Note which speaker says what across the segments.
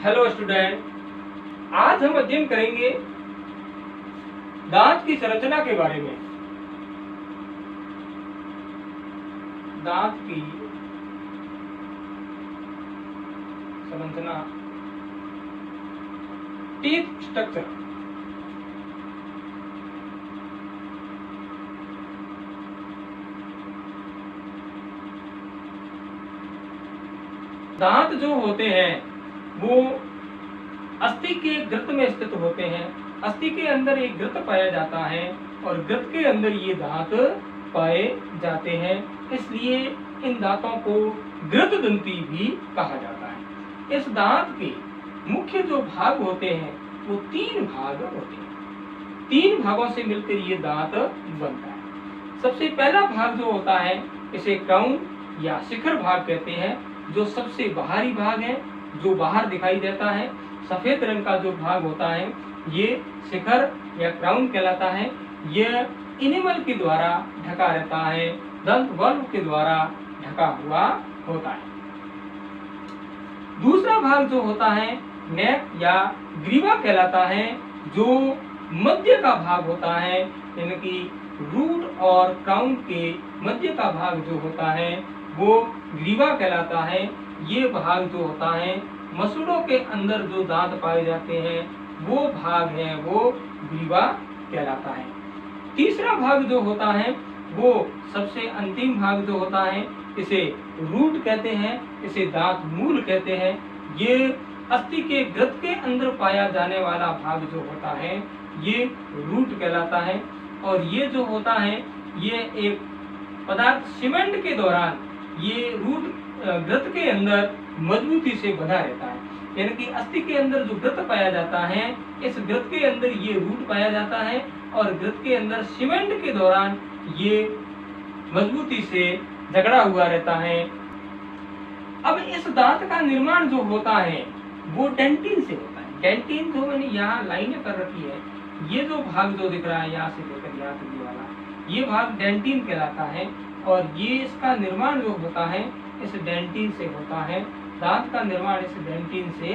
Speaker 1: Hello student, आज हम अध्ययन करेंगे दांत की संरचना के बारे में। दांत की संरचना, टीथ स्ट्रक्चर। दांत जो होते हैं वो अस्थि के गृत में स्थित होते हैं। अस्थि के अंदर एक गृत पाया जाता है और गृत के अंदर ये दांत पाए जाते हैं, इसलिए इन दांतों को गृत दंती भी कहा जाता है। इस दांत के मुख्य जो भाग होते हैं वो 3 भाग होते हैं। 3 भागों से मिलकर ये दांत बनता है। सबसे पहला भाग जो होता है इसे क्राउन या शिखर भाग कहते हैं, जो सबसे बाहरी भाग है, जो बाहर दिखाई देता है। सफेद रंग का जो भाग होता है ये शिखर या क्राउन कहलाता है। यह इनेमल के द्वारा ढका रहता है, दंत वल्व के द्वारा ढका हुआ होता है। दूसरा भाग जो होता है नेक या ग्रीवा कहलाता है, जो मध्य का भाग होता है, यानी कि रूट और क्राउन के मध्य का भाग जो होता है वो ग्रीवा कहलाता है। ये भाग जो होता है मसूड़ों के अंदर जो दांत पाए जाते हैं वो भाग है, वो ग्रीवा कहलाता है। तीसरा भाग जो होता है वो सबसे अंतिम भाग जो होता है इसे रूट कहते हैं, इसे दांत मूल कहते हैं। ये अस्थि के गृत के अंदर पाया जाने वाला भाग जो होता है ये रूट कहलाता है। और ये जो होता है ये एक पदार्थ सीमेंट के दौरान ये रूट गृत के अंदर मजबूती से बंधा रहता है, यानी कि अस्थि के अंदर जो गृत पाया जाता है इस गृत के अंदर ये रूट पाया जाता है और गृत के अंदर सीमेंट के दौरान ये मजबूती से जकड़ा हुआ रहता है। अब इस दांत का निर्माण जो होता है वो डेंटिन से होता है। डेंटिन जो मैंने यहाँ लाइनें कर रखी है, ये जो भाग जो दिख रहा है यहाँ से लेकर यहाँ तक ये वाला, ये भाग डेंटिन कहलाता है और ये इसका निर्माण जो होता है इस डेंटिन से होता है। दांत का निर्माण इस डेंटिन से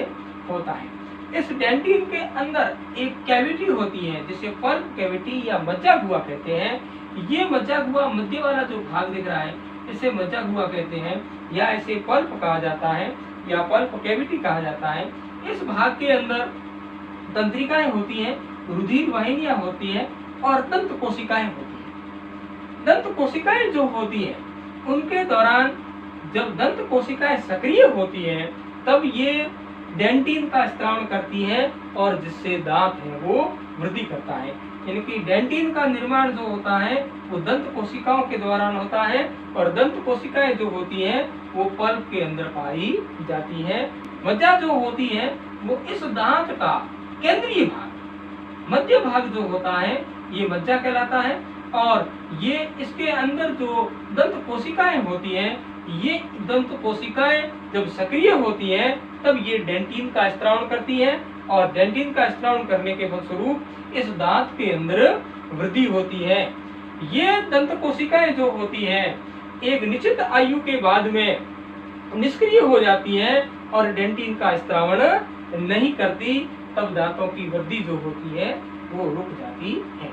Speaker 1: होता है। इस डेंटिन के अंदर एक कैविटी होती है जिसे पल्प कैविटी या मज्जा गुहा कहते हैं। ये मज्जा गुहा मध्य वाला जो भाग दिख रहा है इसे मज्जा गुहा कहते हैं या इसे पल्प कहा जाता है या पल्प कैविटी कहा जाता है। इस भाग के अंदर तंत्रिकाएं होती हैं, रुधिर वाहिनियां होती हैं और दंत कोशिकाएं होती हैं। दंत कोशिकाएं जो होती हैं उनके दौरान जब दंत कोशिकाएं सक्रिय होती हैं तब ये डेंटिन का स्त्राव करती हैं और जिससे दांत है वो वृद्धि करता है। यानी कि डेंटिन का निर्माण जो होता है वो दंत कोशिकाओं के दौरान होता है और दंत कोशिकाएं जो होती हैं वो पल्प के अंदर पाई जाती है। मज्जा जो होती है वो इस दांत का केंद्रीय भाग, मध्य भाग जो होता है ये मज्जा कहलाता है और ये इसके अंदर जो दंत कोशिकाएं होती हैं ये दंत कोशिकाएं जब सक्रिय होती हैं तब ये डेंटिन का स्त्राव करती हैं और डेंटिन का स्त्राव करने के फलस्वरूप इस दांत के अंदर वृद्धि होती है। ये दंत कोशिकाएं जो होती हैं एक निश्चित आयु के बाद में निष्क्रिय हो जाती हैं और डेंटिन का स्त्रावण नहीं करती, तब दांतों की वृद्धि जो होती है वो रुक जाती है।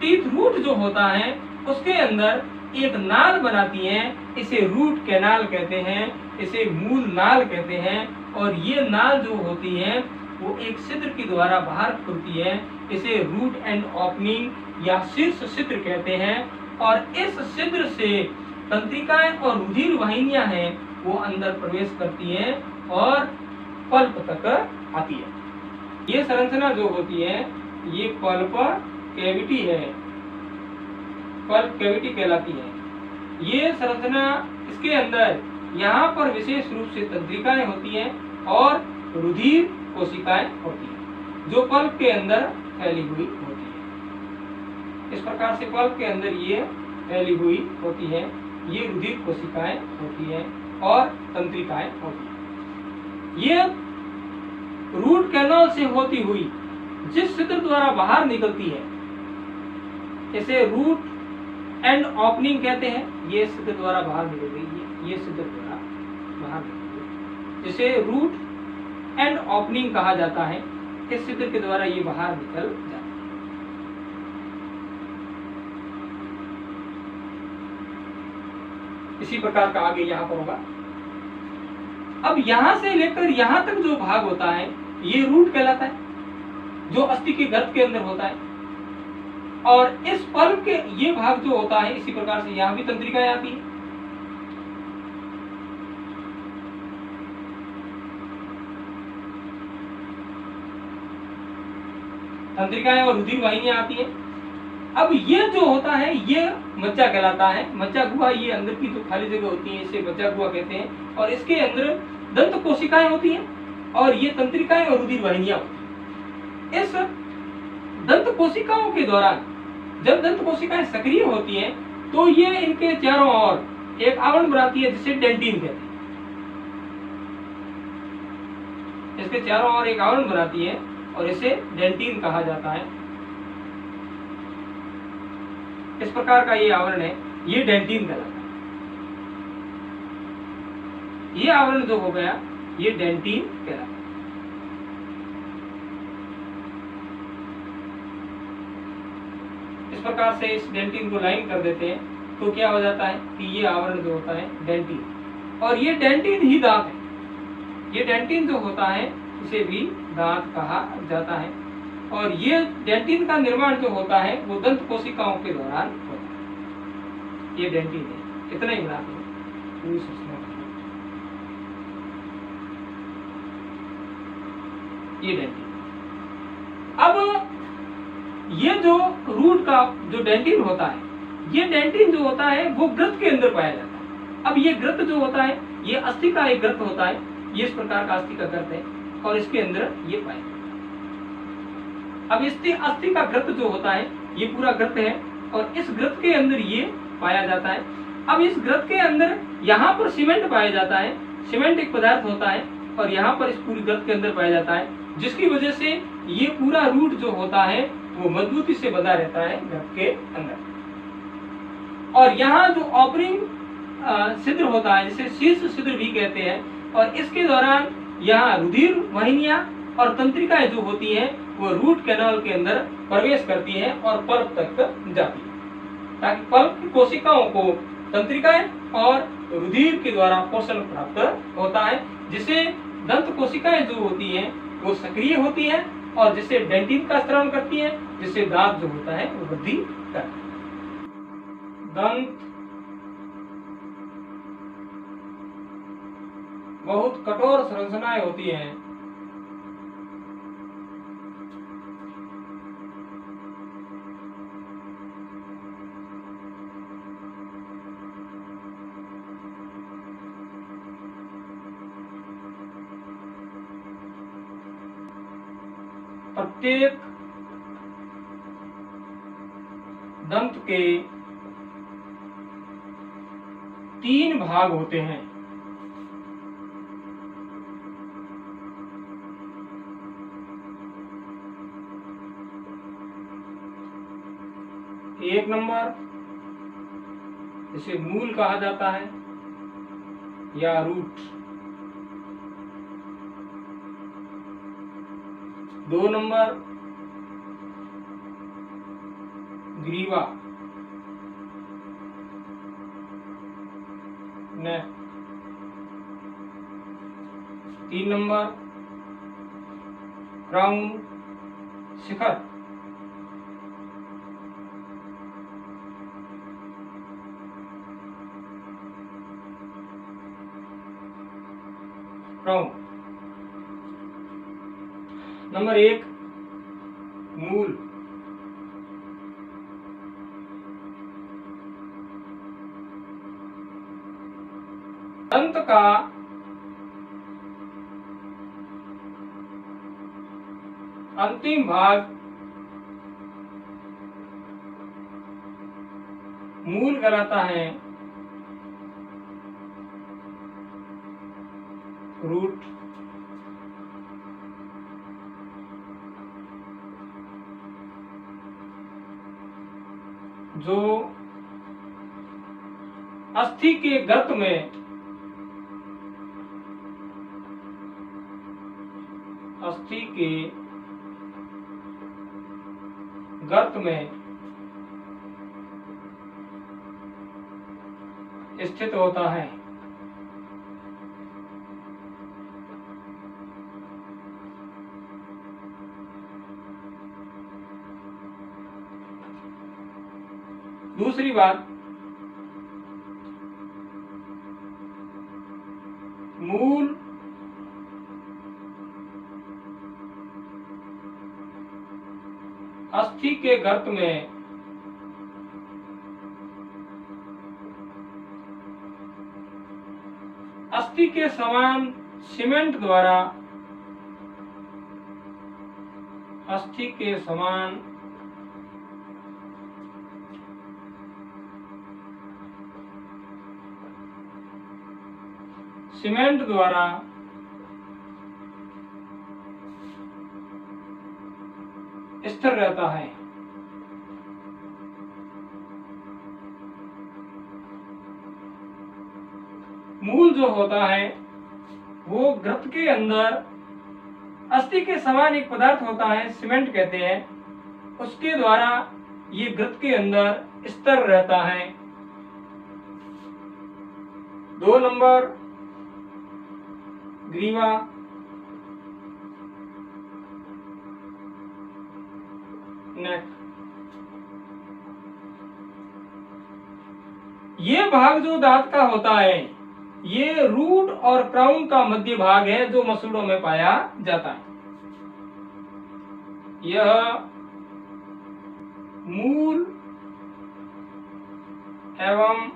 Speaker 1: टीथ रूट जो होता है उसके अंदर एक नाल बनाती है, इसे रूट कैनाल कहते हैं, इसे मूल नाल कहते हैं और ये नाल जो होती है वो एक छिद्र के द्वारा बाहर खुलती है, इसे रूट एंड ओपनिंग या शीर्ष छिद्र कहते हैं और इस छिद्र से तंत्रिकाएं और रुधिर वाहिनियां हैं वो अंदर प्रवेश करती हैं और पल्प तक आती है। ये संरचना जो होती है ये पल्प कैविटी है, पल्प कैविटी कहलाती है। ये संरचना इसके अंदर यहाँ पर विशेष रूप से तंत्रिकाएं होती हैं और रुधिर कोशिकाएं होती हैं जो पल्प के अंदर फैली हुई होती है। इस प्रकार से पल्प के अंदर ये फैली हुई होती है, ये रुधिर कोशिकाएं होती हैं और तंत्रिकाएं होती हैं। ये रूट कैनाल से होती हुई जिस छिद्र द्वारा बाहर निकलती है इसे रूट एंड ओपनिंग कहते हैं। ये छिद्र द्वारा बाहर निकल रही है, ये छिद्र द्वारा बाहर निकल रही है, जिसे रूट एंड ओपनिंग कहा जाता है। इस छिद्र के द्वारा ये बाहर निकल जाता है। इसी प्रकार का आगे यहाँ पर होगा। अब यहाँ से लेकर यहाँ तक जो भाग होता है ये रूट कहलाता है, जो अस्थि के गर्त के अंदर होता है। और इस पल्प के ये भाग जो होता है, इसी प्रकार से यहाँ भी तंत्रिकाएं आती है। तंत्रिकाएं और रुधिर वाहिनियां आती है। अब ये जो होता है ये मज्जा कहलाता है। मज्जा गुहा, ये अंदर की जो खाली जगह होती है इसे मज्जा गुहा कहते हैं। और इसके अंदर दंत कोशिकाएं होती हैं और ये तंत्रिकाएं और रुधिर वाहिनियां होती हैं। इस दंत कोशिकाओं के दौरान जब दंत कोशिकाएं सक्रिय होती हैं तो ये इनके चारों ओर एक आवरण बनाती है जिसे डेंटिन कहते हैं। इसके चारों ओर एक आवरण बनाती है और इसे डेंटिन कहा जाता है। इस प्रकार का ये आवरण है, ये डेंटिन कहलाता है। ये आवरण जो हो गया ये डेंटिन कहलाता है। इस प्रकार से इस डेंटिन को लाइन कर देते हैं तो क्या हो जाता है कि ये आवरण जो होता है डेंटिन, और ये डेंटिन ही दांत है। ये डेंटिन जो होता है इसे भी दांत कहा जाता है। और ये डेंटिन का निर्माण जो होता है वो दंत कोशिकाओं के दौरान होता है। ये डेंटिन है, इतना ही बनाते हैं। ये डेंटिन। अब ये जो रूट का जो डेंटिन होता है, ये डेंटिन जो होता है वो ग्रत के अंदर पाया जाता है। अब ये ग्रत जो होता है ये अस्थि का एक ग्रत होता है। ये इस प्रकार का अस्थि का ग्रत है और इसके अंदर ये पाया जाता है। अब इसके अस्थि का ग्रत जो होता है ये पूरा ग्रत है और इस ग्रत के अंदर ये पाया जाता है। अब इस ग्रत के अंदर यहाँ पर सीमेंट पाया जाता है। सीमेंट एक पदार्थ होता है और यहाँ पर इस पूरी ग्रत के अंदर पाया जाता है, जिसकी वजह से ये पूरा रूट जो होता है वो मजबूती से बंधा रहता है ग्रत के अंदर। और यहाँ जो ओपनिंग छिद्र होता है जिसे शीर्ष छिद्र भी कहते हैं, और इसके दौरान यहाँ रुधिर वाहिनियां और तंत्रिकाएं जो होती हैं वो रूट कैनाल के अंदर प्रवेश करती हैं और पल्प तक जाती है, ताकि पल्प की कोशिकाओं को तंत्रिकाएं और रुधिर के द्वारा पोषण प्राप्त होता है, जिसे दंत कोशिकाएं जो होती हैं वो सक्रिय होती हैं और जिसे डेंटिन का स्त्राव करती है, जिससे दांत जो होता है वो वृद्धि करता है। दंत बहुत कठोर संरचनाएं होती हैं। प्रत्येक दंत के 3 भाग होते हैं। एक नंबर इसे मूल कहा जाता है या रूट। 2 नंबर ग्रीवा, नेक। 3 नंबर क्राउन, शिखर। क्राउन। नंबर 1 मूल। दंत का अंतिम भाग मूल कहलाता है। रूट। जो अस्थि के गर्त में अस्थि के गर्त में स्थित होता है। दूसरी बात, मूल अस्थि के गर्त में अस्थि के समान सीमेंट द्वारा अस्थि के समान सीमेंट द्वारा स्थिर रहता है। मूल जो होता है वो घृत के अंदर अस्थि के समान एक पदार्थ होता है, सीमेंट कहते हैं, उसके द्वारा ये घृत के अंदर स्थिर रहता है। 2 नंबर ग्रीवा, नेक। ये भाग जो दांत का होता है ये रूट और क्राउन का मध्य भाग है जो मसूड़ों में पाया जाता है। यह मूल एवं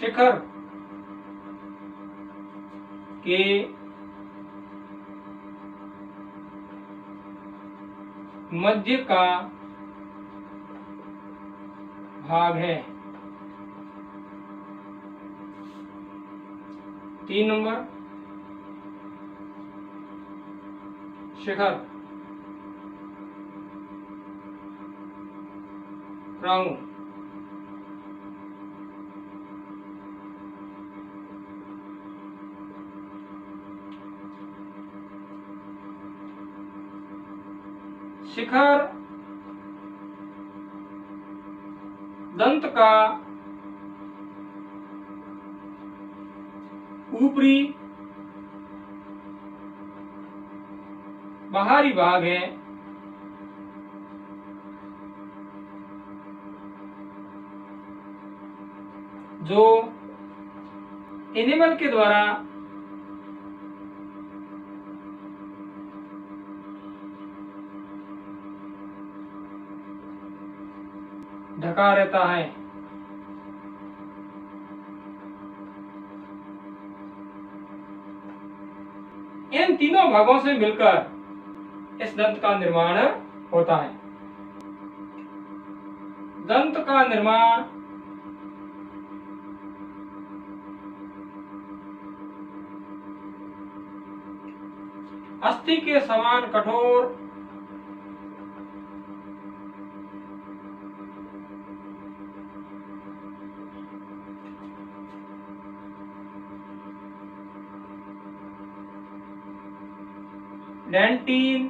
Speaker 1: शिखर के मध्य का भाग है। 3 नंबर शिखर, क्राउन। शिखर दंत का ऊपरी बाहरी भाग है जो एनिमल के द्वारा ढका रहता है। इन तीनों भागों से मिलकर इस दंत का निर्माण होता है। दंत का निर्माण अस्थि के समान कठोर डेंटिन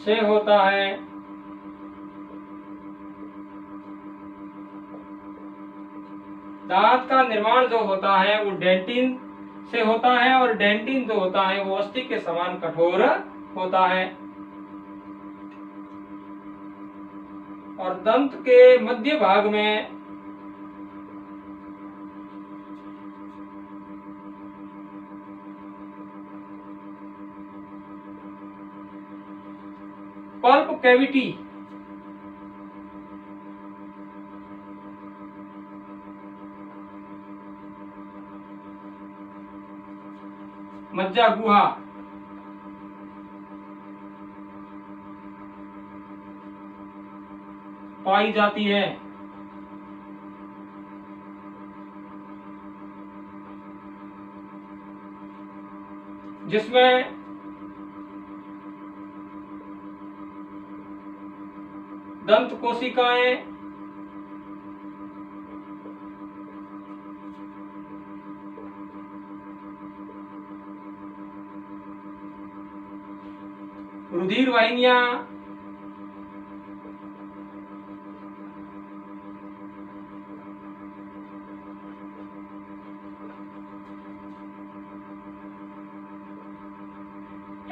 Speaker 1: से होता है। दांत का निर्माण जो होता है वो डेंटिन से होता है और डेंटिन जो होता है वो अस्थि के समान कठोर होता है। और दंत के मध्य भाग में पल्प कैविटी मज्जा गुहा पाई जाती है। जिसमें दंत कोशिकाएं, रुधिर वाहिनियां,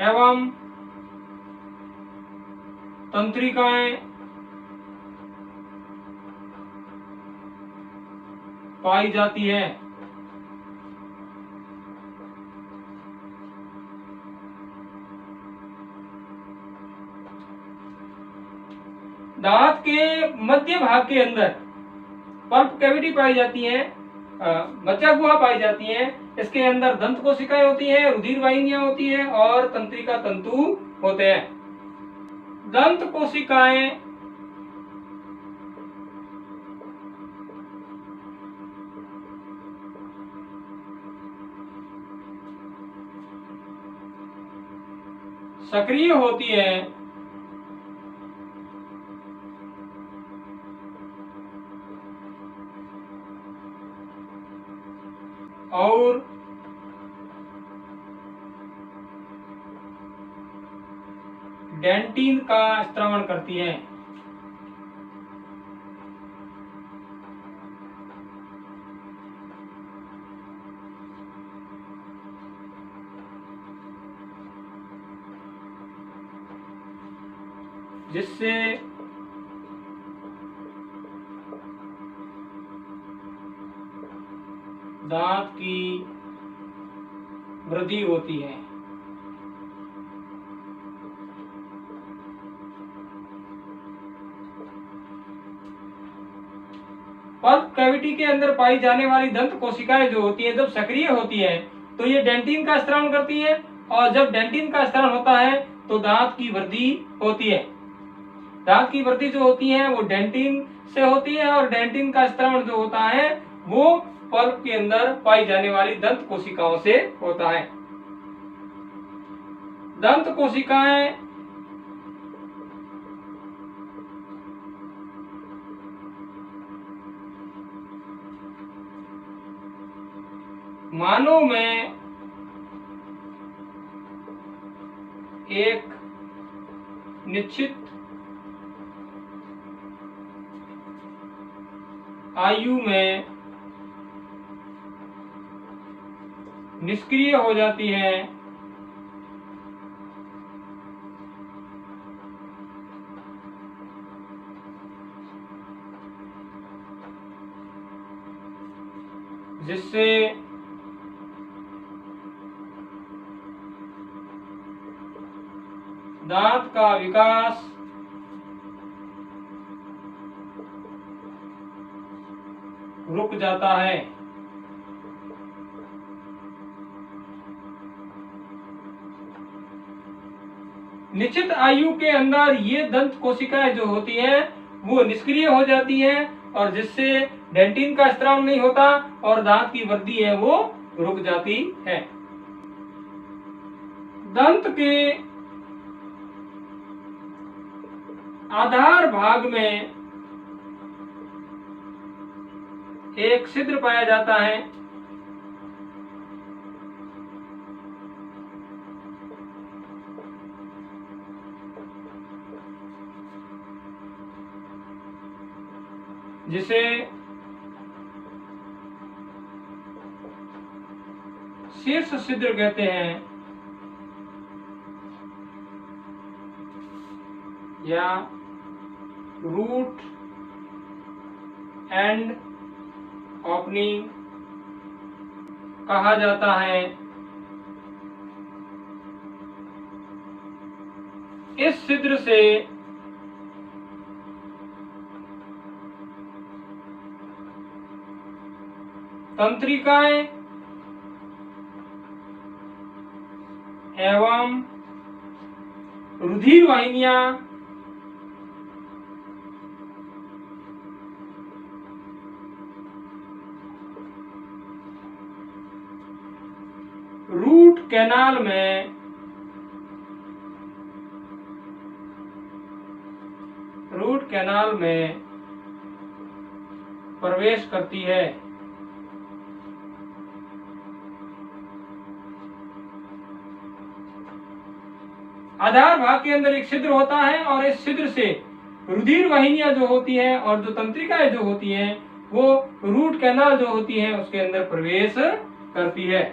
Speaker 1: एवं तंत्रिकाएं पाई जाती है। दांत के मध्य भाग के अंदर पल्प कैविटी पाई जाती है, मज्जा गुहा पाई जाती है। इसके अंदर दंत कोशिकाएं होती हैं, रुधिर वाहिनियां होती है और तंत्रिका तंतु होते हैं। दंत कोशिकाएं सक्रिय होती है और डेंटिन का स्त्रावण करती है। जिससे दांत की वृद्धि होती है। पल्प कैविटी के अंदर पाई जाने वाली दंत कोशिकाएं जो होती हैं, जब सक्रिय होती है तो ये डेंटिन का स्त्रावण करती है, और जब डेंटिन का स्त्रावण होता है तो दांत की वृद्धि होती है। दांत की वृद्धि जो होती है वो डेंटिन से होती है, और डेंटिन का स्त्रावण जो होता है वो पल्प के अंदर पाई जाने वाली दंत कोशिकाओं से होता है। दंत कोशिकाएं मानव में एक निश्चित आयु में निष्क्रिय हो जाती है, जिससे दांत का विकास रुक जाता है। निश्चित आयु के अंदर ये दंत कोशिकाएं जो होती हैं वो निष्क्रिय हो जाती हैं, और जिससे डेंटिन का स्त्राव नहीं होता और दांत की वृद्धि है वो रुक जाती है। दंत के आधार भाग में एक छिद्र पाया जाता है, जिसे शीर्ष छिद्र कहते हैं, या रूट एंड ओपनिंग कहा जाता है। इस छिद्र से तंत्रिकाएं एवं रुधिर वाहिनियां रूट कैनाल रूट कैनाल में प्रवेश करती है। आधार भाग के अंदर एक छिद्र होता है और इस छिद्र से रुधिर वाहिनियां जो होती हैं और जो तंत्रिकाएं जो होती हैं वो रूट कैनाल जो होती है उसके अंदर प्रवेश करती है।